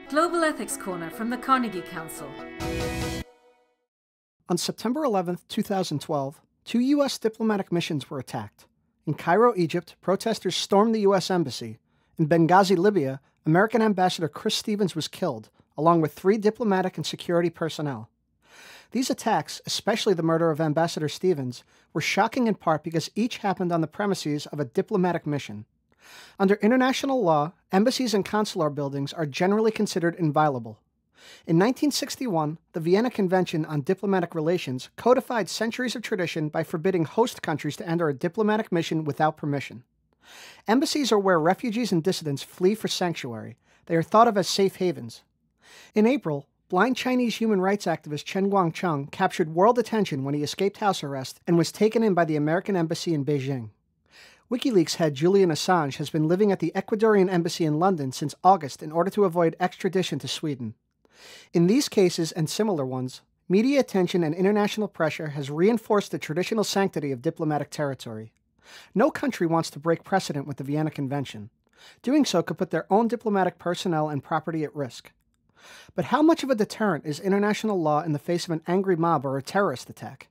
Global Ethics Corner from the Carnegie Council. On September 11, 2012, 2 U.S. diplomatic missions were attacked. In Cairo, Egypt, protesters stormed the U.S. Embassy. In Benghazi, Libya, American Ambassador Chris Stevens was killed, along with 3 diplomatic and security personnel. These attacks, especially the murder of Ambassador Stevens, were shocking in part because each happened on the premises of a diplomatic mission. Under international law, embassies and consular buildings are generally considered inviolable. In 1961, the Vienna Convention on Diplomatic Relations codified centuries of tradition by forbidding host countries to enter a diplomatic mission without permission. Embassies are where refugees and dissidents flee for sanctuary. They are thought of as safe havens. In April, blind Chinese human rights activist Chen Guangcheng captured world attention when he escaped house arrest and was taken in by the American Embassy in Beijing. WikiLeaks head Julian Assange has been living at the Ecuadorian Embassy in London since August in order to avoid extradition to Sweden. In these cases and similar ones, media attention and international pressure has reinforced the traditional sanctity of diplomatic territory. No country wants to break precedent with the Vienna Convention. Doing so could put their own diplomatic personnel and property at risk. But how much of a deterrent is international law in the face of an angry mob or a terrorist attack?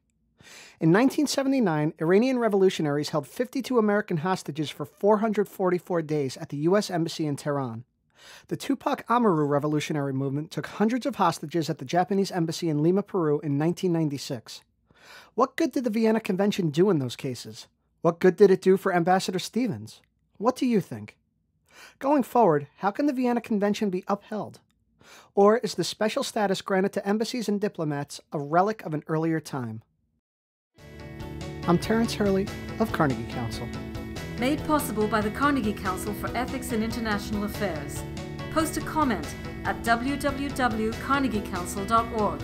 In 1979, Iranian revolutionaries held 52 American hostages for 444 days at the U.S. Embassy in Tehran. The Tupac Amaru revolutionary movement took hundreds of hostages at the Japanese Embassy in Lima, Peru in 1996. What good did the Vienna Convention do in those cases? What good did it do for Ambassador Stevens? What do you think? Going forward, how can the Vienna Convention be upheld? Or is the special status granted to embassies and diplomats a relic of an earlier time? I'm Terrence Hurley of Carnegie Council. Made possible by the Carnegie Council for Ethics in International Affairs. Post a comment at www.carnegiecouncil.org.